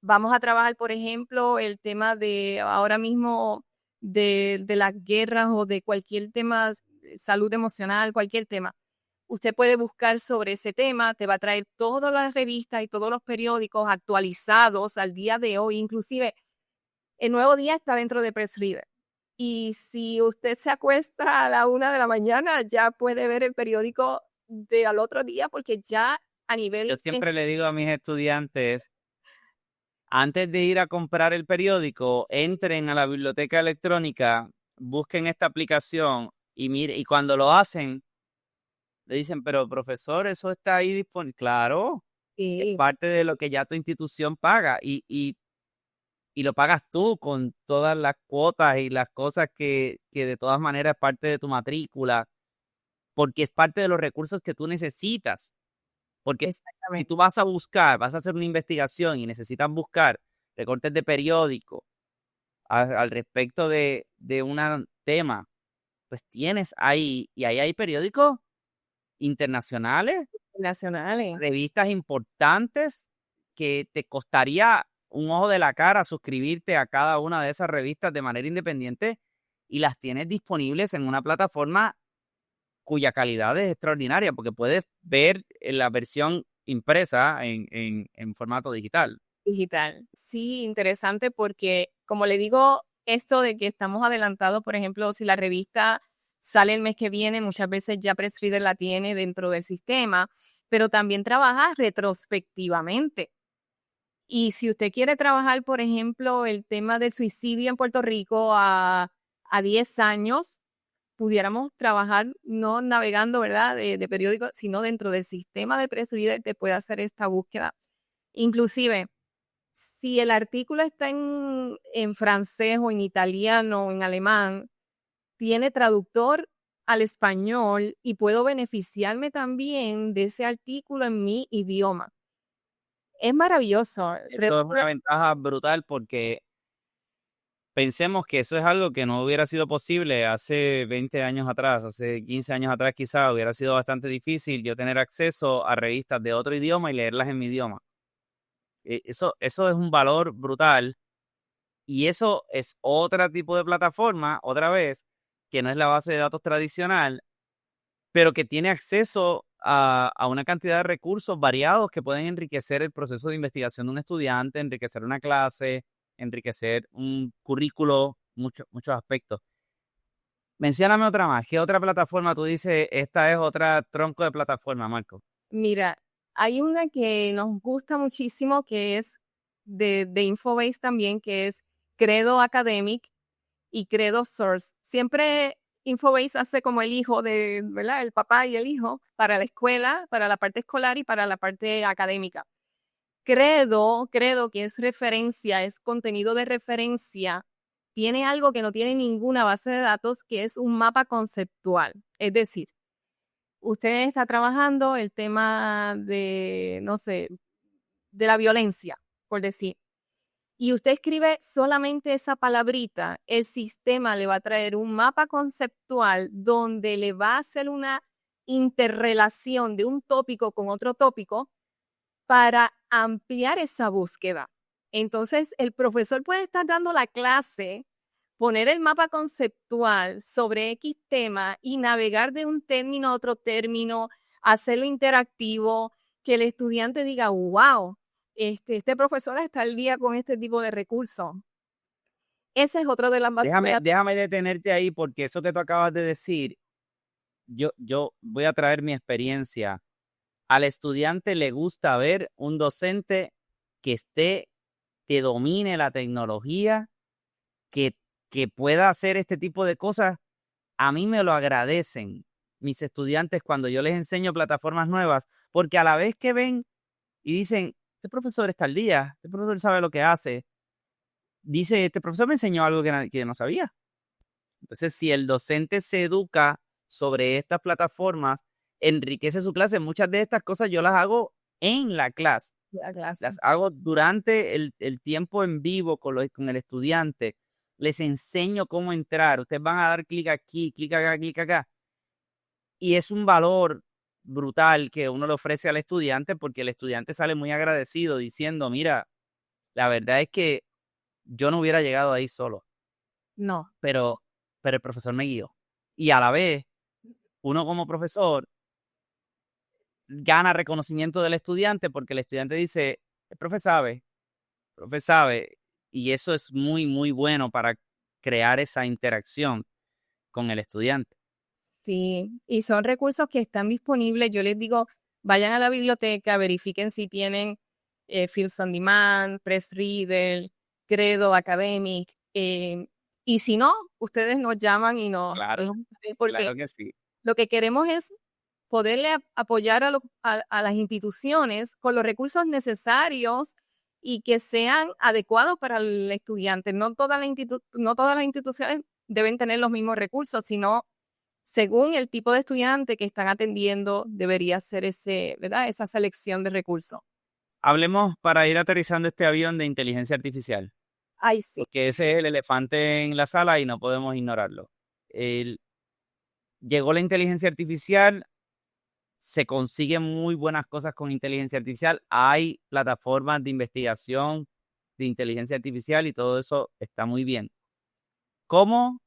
Vamos a trabajar, por ejemplo, el tema de ahora mismo de las guerras o de cualquier tema, salud emocional, cualquier tema. Usted puede buscar sobre ese tema, te va a traer todas las revistas y todos los periódicos actualizados al día de hoy. Inclusive, el Nuevo Día está dentro de PressReader. Y si usted se acuesta a la 1 de la mañana, ya puede ver el periódico de al otro día, porque ya a nivel... Yo siempre le digo a mis estudiantes, antes de ir a comprar el periódico, entren a la biblioteca electrónica, busquen esta aplicación y mire, y cuando lo hacen, le dicen, pero profesor, eso está ahí disponible. Claro, es Sí, parte de lo que ya tu institución paga y lo pagas tú con todas las cuotas y las cosas que de todas maneras es parte de tu matrícula, porque es parte de los recursos que tú necesitas. Porque si exactamente. tú vas a buscar, vas a hacer una investigación y necesitas buscar recortes de periódico al respecto de un tema, pues tienes ahí, y ahí hay periódicos internacionales, Nacionales. revistas importantes, que te costaría un ojo de la cara suscribirte a cada una de esas revistas de manera independiente y las tienes disponibles en una plataforma cuya calidad es extraordinaria, porque puedes ver la versión impresa en formato digital. Digital. Sí, interesante porque, como le digo, esto de que estamos adelantados, por ejemplo, si la revista sale el mes que viene, muchas veces ya PressReader la tiene dentro del sistema, pero también trabaja retrospectivamente. Y si usted quiere trabajar, por ejemplo, el tema del suicidio en Puerto Rico a 10 años, pudiéramos trabajar no navegando, ¿verdad?, de periódicos, sino dentro del sistema de PressReader te puede hacer esta búsqueda. Inclusive, si el artículo está en francés o en italiano o en alemán, tiene traductor al español y puedo beneficiarme también de ese artículo en mi idioma. Es maravilloso. Eso es una ventaja brutal porque pensemos que eso es algo que no hubiera sido posible hace 20 años atrás, hace 15 años atrás quizás hubiera sido bastante difícil yo tener acceso a revistas de otro idioma y leerlas en mi idioma. Eso es un valor brutal y eso es otro tipo de plataforma, otra vez, que no es la base de datos tradicional, pero que tiene acceso a una cantidad de recursos variados que pueden enriquecer el proceso de investigación de un estudiante, enriquecer una clase, enriquecer un currículo, muchos aspectos. Mencióname otra más. ¿Qué otra plataforma tú dices? Esta es otra tronco de plataforma, Marco. Mira, hay una que nos gusta muchísimo que es de Infobase también, que es Credo Academic y Credo Source. Siempre Infobase hace como el hijo de, ¿verdad? El papá y el hijo para la escuela, para la parte escolar y para la parte académica. Credo, que es referencia, es contenido de referencia, tiene algo que no tiene ninguna base de datos, que es un mapa conceptual. Es decir, usted está trabajando el tema de, no sé, de la violencia, por decir, y usted escribe solamente esa palabrita, el sistema le va a traer un mapa conceptual donde le va a hacer una interrelación de un tópico con otro tópico para ampliar esa búsqueda. Entonces, el profesor puede estar dando la clase, poner el mapa conceptual sobre X tema y navegar de un término a otro término, hacerlo interactivo, que el estudiante diga, wow, este profesor está al día con este tipo de recursos. Ese es otro de las bases. Déjame detenerte ahí porque eso que tú acabas de decir, yo voy a traer mi experiencia. Al estudiante le gusta ver un docente que domine la tecnología, que pueda hacer este tipo de cosas. A mí me lo agradecen mis estudiantes cuando yo les enseño plataformas nuevas, porque a la vez que ven y dicen, este profesor está al día, este profesor sabe lo que hace, dice, este profesor me enseñó algo que no sabía. Entonces, si el docente se educa sobre estas plataformas, enriquece su clase. Muchas de estas cosas yo las hago en la clase. Las hago durante el tiempo en vivo con el estudiante. Les enseño cómo entrar. Ustedes van a dar clic aquí, clic acá, clic acá. Y es un valor brutal que uno le ofrece al estudiante porque el estudiante sale muy agradecido diciendo, mira, la verdad es que yo no hubiera llegado ahí solo. No. Pero el profesor me guió. Y a la vez, uno como profesor gana reconocimiento del estudiante porque el estudiante dice, el profe sabe, y eso es muy, muy bueno para crear esa interacción con el estudiante. Sí, y son recursos que están disponibles. Yo les digo, vayan a la biblioteca, verifiquen si tienen Fields on Demand, Press Reader, Credo Academic, y si no, ustedes nos llaman y nos... Claro, porque claro que sí. lo que queremos es poderle apoyar a las instituciones con los recursos necesarios y que sean adecuados para el estudiante. No todas las instituciones deben tener los mismos recursos, sino según el tipo de estudiante que están atendiendo, debería ser esa selección de recursos. Hablemos para ir aterrizando este avión de inteligencia artificial. Ay, sí. Porque ese es el elefante en la sala y no podemos ignorarlo. Llegó la inteligencia artificial, se consiguen muy buenas cosas con inteligencia artificial. Hay plataformas de investigación de inteligencia artificial y todo eso está muy bien. ¿Cómo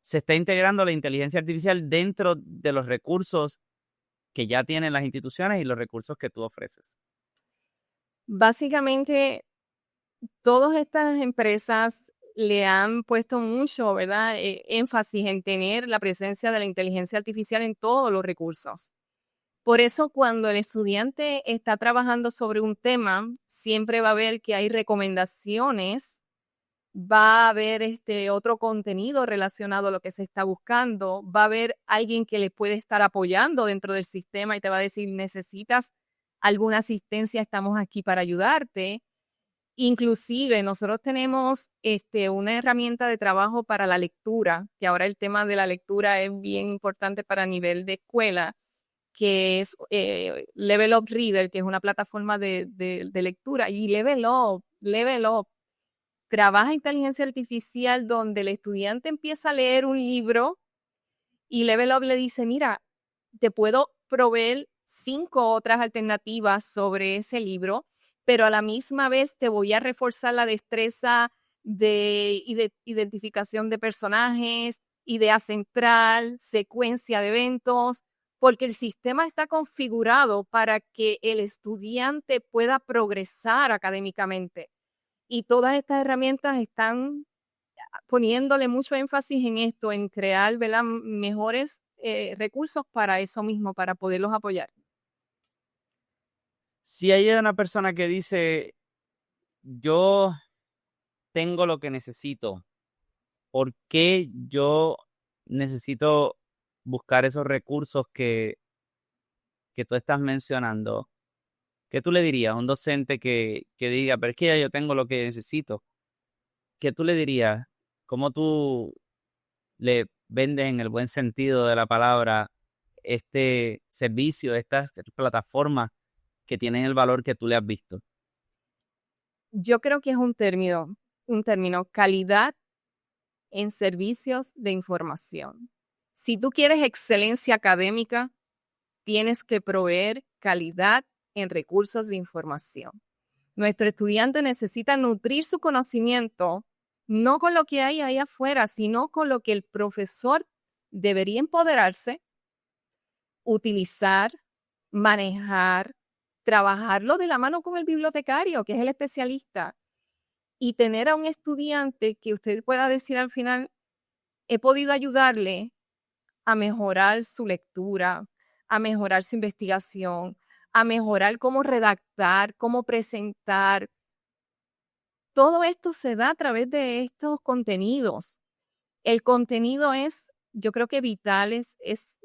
se está integrando la inteligencia artificial dentro de los recursos que ya tienen las instituciones y los recursos que tú ofreces? Básicamente, todas estas empresas le han puesto mucho, ¿verdad? Énfasis en tener la presencia de la inteligencia artificial en todos los recursos. Por eso, cuando el estudiante está trabajando sobre un tema, siempre va a ver que hay recomendaciones, va a haber otro contenido relacionado a lo que se está buscando, va a haber alguien que le puede estar apoyando dentro del sistema y te va a decir, necesitas alguna asistencia, estamos aquí para ayudarte. Inclusive nosotros tenemos una herramienta de trabajo para la lectura, que ahora el tema de la lectura es bien importante para nivel de escuela, que es Level Up Reader, que es una plataforma de lectura. Y Level Up trabaja inteligencia artificial donde el estudiante empieza a leer un libro y Level Up le dice, mira, te puedo proveer 5 otras alternativas sobre ese libro, pero a la misma vez te voy a reforzar la destreza de identificación de personajes, idea central, secuencia de eventos, porque el sistema está configurado para que el estudiante pueda progresar académicamente. Y todas estas herramientas están poniéndole mucho énfasis en esto, en crear, ¿verdad?, mejores recursos para eso mismo, para poderlos apoyar. Si hay una persona que dice, yo tengo lo que necesito, ¿por qué yo necesito buscar esos recursos que tú estás mencionando? ¿Qué tú le dirías a un docente que diga, pero es que ya yo tengo lo que necesito? ¿Qué tú le dirías? ¿Cómo tú le vendes en el buen sentido de la palabra este servicio, estas plataformas que tienen el valor que tú le has visto? Yo creo que es un término, calidad en servicios de información. Si tú quieres excelencia académica, tienes que proveer calidad en recursos de información. Nuestro estudiante necesita nutrir su conocimiento no con lo que hay ahí afuera, sino con lo que el profesor debería empoderarse, utilizar, manejar, trabajarlo de la mano con el bibliotecario, que es el especialista, y tener a un estudiante que usted pueda decir al final, he podido ayudarle a mejorar su lectura, a mejorar su investigación, a mejorar cómo redactar, cómo presentar. Todo esto se da a través de estos contenidos. El contenido es, yo creo que vital, es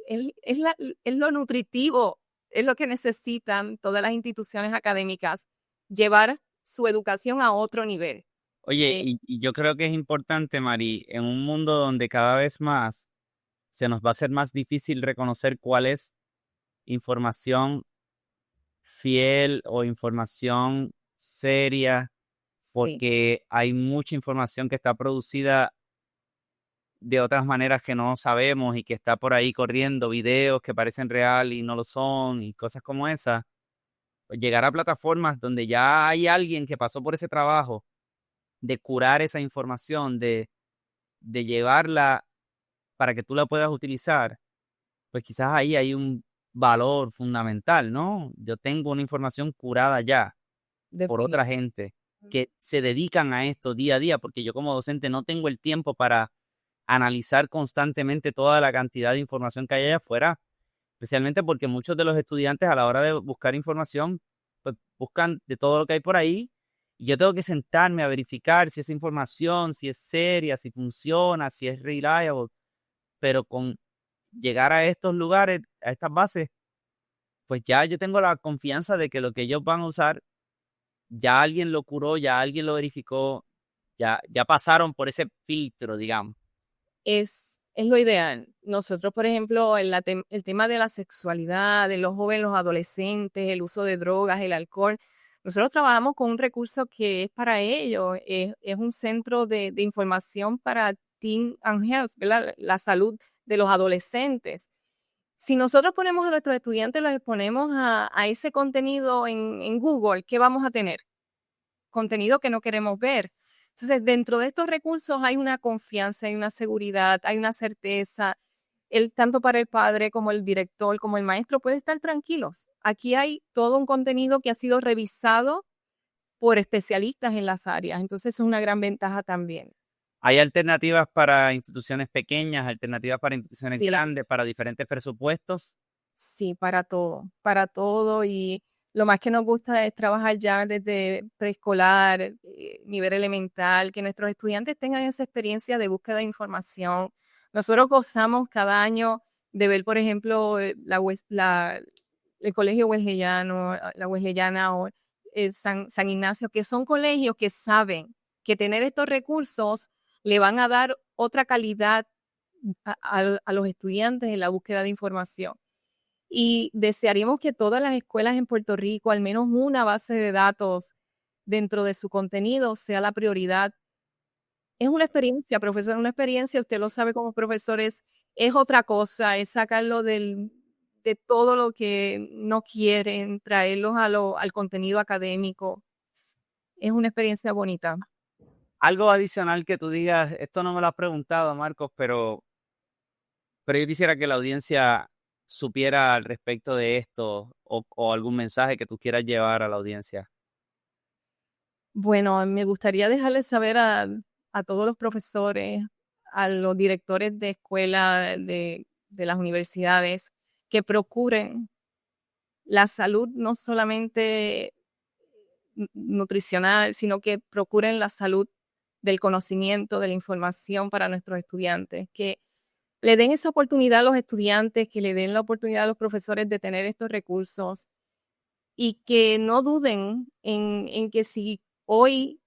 lo nutritivo, es lo que necesitan todas las instituciones académicas, llevar su educación a otro nivel. Oye, y yo creo que es importante, Mari, en un mundo donde cada vez más se nos va a hacer más difícil reconocer cuál es información fiel o información seria, Sí, porque hay mucha información que está producida de otras maneras que no sabemos y que está por ahí corriendo, videos que parecen real y no lo son y cosas como esas. Pues llegar a plataformas donde ya hay alguien que pasó por ese trabajo de curar esa información, de llevarla para que tú la puedas utilizar, pues quizás ahí hay un valor fundamental, ¿no? Yo tengo una información curada ya por otra definitivo. gente que se dedican a esto día a día, porque yo como docente no tengo el tiempo para analizar constantemente toda la cantidad de información que hay allá afuera, especialmente porque muchos de los estudiantes a la hora de buscar información, pues buscan de todo lo que hay por ahí, y yo tengo que sentarme a verificar si esa información, si es seria, si funciona, si es reliable, pero con llegar a estos lugares, a estas bases, pues ya yo tengo la confianza de que lo que ellos van a usar, ya alguien lo curó, ya alguien lo verificó, ya pasaron por ese filtro, digamos. Es lo ideal. Nosotros, por ejemplo, el tema de la sexualidad, de los jóvenes, los adolescentes, el uso de drogas, el alcohol, nosotros trabajamos con un recurso que es para ellos, es un centro de información para Teen and Health, ¿verdad? La salud de los adolescentes. Si nosotros ponemos a nuestros estudiantes, los exponemos a ese contenido en Google, ¿qué vamos a tener? Contenido que no queremos ver. Entonces, dentro de estos recursos hay una confianza, hay una seguridad, hay una certeza. Tanto para el padre como el director, como el maestro, puede estar tranquilos. Aquí hay todo un contenido que ha sido revisado por especialistas en las áreas. Entonces, es una gran ventaja también. Hay alternativas para instituciones pequeñas, alternativas para instituciones Sí, grandes, para diferentes presupuestos. sí, para todo. Y lo más que nos gusta es trabajar ya desde preescolar, nivel elemental, que nuestros estudiantes tengan esa experiencia de búsqueda de información. Nosotros gozamos cada año de ver, por ejemplo, el Colegio Wesleyano, la Wesleyana o San Ignacio, que son colegios que saben que tener estos recursos le van a dar otra calidad a los estudiantes en la búsqueda de información. Y desearíamos que todas las escuelas en Puerto Rico, al menos una base de datos dentro de su contenido, sea la prioridad. Es una experiencia, profesor, una experiencia, usted lo sabe como profesor, es otra cosa, es sacarlo de todo lo que no quieren, traerlos al contenido académico. Es una experiencia bonita. Algo adicional que tú digas, esto no me lo has preguntado, Marcos, pero yo quisiera que la audiencia supiera al respecto de esto o algún mensaje que tú quieras llevar a la audiencia. Bueno, me gustaría dejarles saber a todos los profesores, a los directores de escuela, de las universidades, que procuren la salud no solamente nutricional, sino que procuren la salud del conocimiento, de la información para nuestros estudiantes, que le den esa oportunidad a los estudiantes, que le den la oportunidad a los profesores de tener estos recursos y que no duden en que si hoy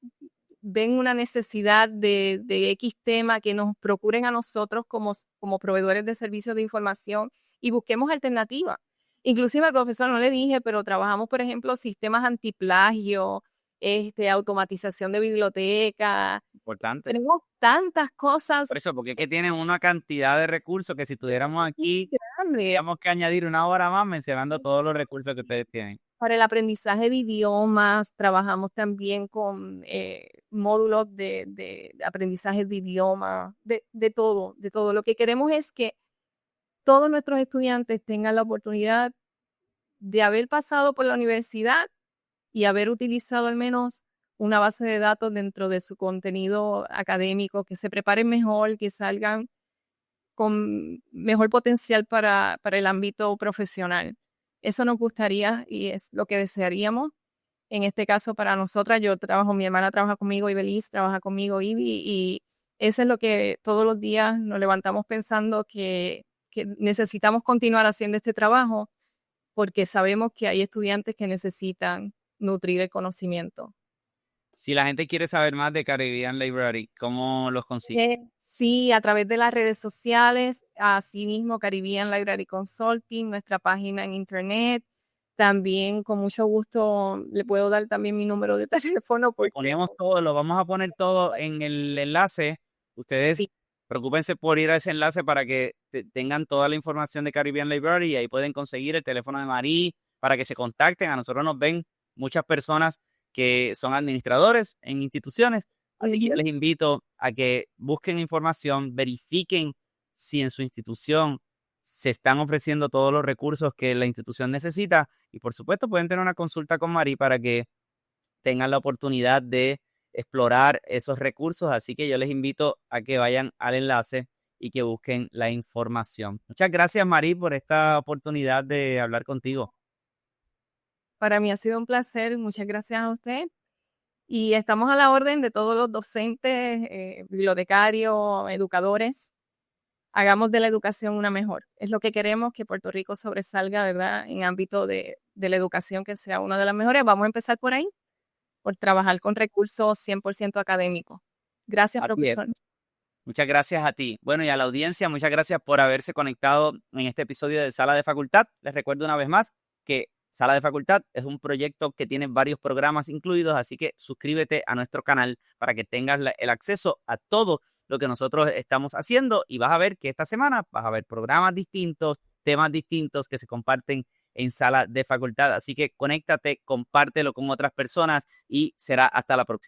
ven una necesidad de X tema, que nos procuren a nosotros como proveedores de servicios de información y busquemos alternativas. Inclusive al profesor no le dije, pero trabajamos, por ejemplo, sistemas antiplagio, automatización de biblioteca. Importante. Tenemos tantas cosas. Por eso, porque es que tienen una cantidad de recursos que si tuviéramos aquí, tendríamos que añadir una hora más mencionando todos los recursos que ustedes tienen. Para el aprendizaje de idiomas, trabajamos también con módulos de aprendizaje de idioma, de todo. Lo que queremos es que todos nuestros estudiantes tengan la oportunidad de haber pasado por la universidad y haber utilizado al menos una base de datos dentro de su contenido académico, que se preparen mejor, que salgan con mejor potencial para el ámbito profesional. Eso nos gustaría y es lo que desearíamos. En este caso, para nosotras, mi hermana trabaja conmigo, Ibeliz trabaja conmigo, Ibi, y eso es lo que todos los días nos levantamos pensando que necesitamos continuar haciendo este trabajo porque sabemos que hay estudiantes que necesitan nutrir el conocimiento. Si la gente quiere saber más de Caribbean Library, ¿cómo los consigue? Sí, a través de las redes sociales, asimismo Caribbean Library Consulting, nuestra página en internet. También con mucho gusto le puedo dar también mi número de teléfono. Ponemos todo, lo vamos a poner todo en el enlace. Ustedes preocúpense por ir a ese enlace para que tengan toda la información de Caribbean Library y ahí pueden conseguir el teléfono de Marí para que se contacten. A nosotros nos ven muchas personas que son administradores en instituciones. Así que yo les invito a que busquen información, verifiquen si en su institución se están ofreciendo todos los recursos que la institución necesita y por supuesto pueden tener una consulta con Marí para que tengan la oportunidad de explorar esos recursos. Así que yo les invito a que vayan al enlace y que busquen la información. Muchas gracias, Marí, por esta oportunidad de hablar contigo. Para mí ha sido un placer. Muchas gracias a usted. Y estamos a la orden de todos los docentes, bibliotecarios, educadores. Hagamos de la educación una mejor. Es lo que queremos, que Puerto Rico sobresalga, ¿verdad? En ámbito de la educación, que sea una de las mejores. Vamos a empezar por ahí, por trabajar con recursos 100% académicos. Gracias, profesor. Muchas gracias a ti. Bueno, y a la audiencia, muchas gracias por haberse conectado en este episodio de Sala de Facultad. Les recuerdo una vez más que Sala de Facultad es un proyecto que tiene varios programas incluidos, así que suscríbete a nuestro canal para que tengas el acceso a todo lo que nosotros estamos haciendo y vas a ver que esta semana vas a ver programas distintos, temas distintos que se comparten en Sala de Facultad. Así que conéctate, compártelo con otras personas y será hasta la próxima.